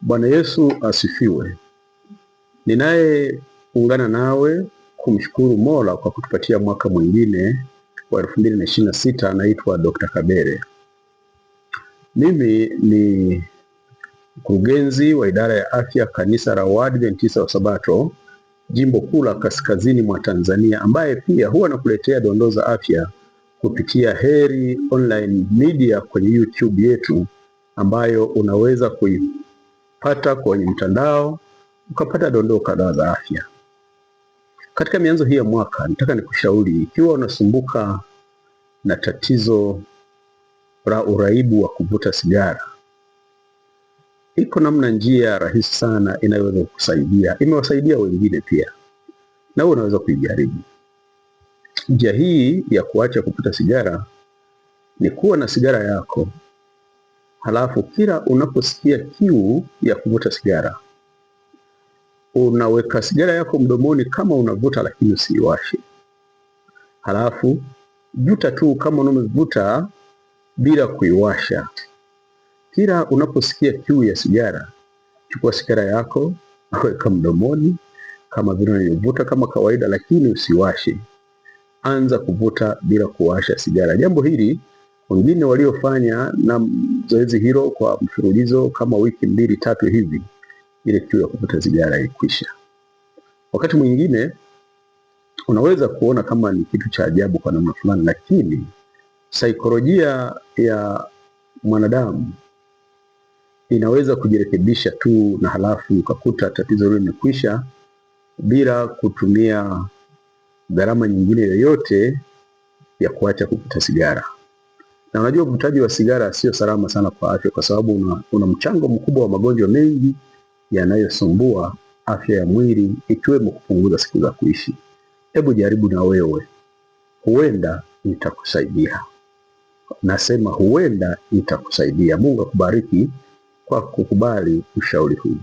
Bwana Yesu asifiwe. Ninayeungana nawe kumshukuru Mola kwa kutupatia mwaka mwingine wa 2026 naitwa Dr. Kabere. Mimi ni mkurugenzi wa idara ya afya kanisa la Waadventista wa Sabato jimbo kuu la kaskazini mwa Tanzania, ambaye pia huwa nakuletea dondoo za afya kupitia Heri Online Media kwenye YouTube yetu, ambayo unaweza kuipata kwenye mtandao ukapata dondoo kadhaa za afya. Katika mianzo hii ya mwaka, nataka nikushauri, ikiwa unasumbuka na tatizo la uraibu wa kuvuta sigara, iko njia rahisi sana inayoweza kukusaidia. Imewasaidia wengine pia, na wewe unaweza kuijaribu. Njia hii ya kuacha kuvuta sigara ni kuwa na sigara yako, halafu kila unaposikia kiu ya kuvuta sigara, unaweka sigara yako mdomoni kama unavuta, lakini usiiwashe. Halafu vuta tu kama unavuta bila kuiwasha. Kila unaposikia kiu ya sigara, chukua sigara yako, weka mdomoni kama vile unavyovuta kama kawaida, lakini usiwashe. Anza kuvuta bila kuwasha sigara. Jambo hili wengine waliofanya na zoezi hilo kwa mfululizo kama wiki 2-3 hivi, ile kiu ya kuvuta sigara ilikwisha. Wakati mwingine unaweza kuona kama ni kitu cha ajabu kwa namna fulani, lakini saikolojia ya mwanadamu inaweza kujirekebisha tu, na halafu ukakuta tatizo hilo limekwisha bila kutumia gharama nyingine yoyote ya kuacha kuvuta sigara. Na unajua uvutaji wa sigara sio salama sana kwa afya, kwa sababu una mchango mkubwa wa magonjwa mengi yanayosumbua afya ya mwili, ikiwemo kupunguza siku za kuishi. Hebu jaribu na wewe, huenda itakusaidia. Nasema huenda itakusaidia. Mungu akubariki kwa kukubali ushauri huu.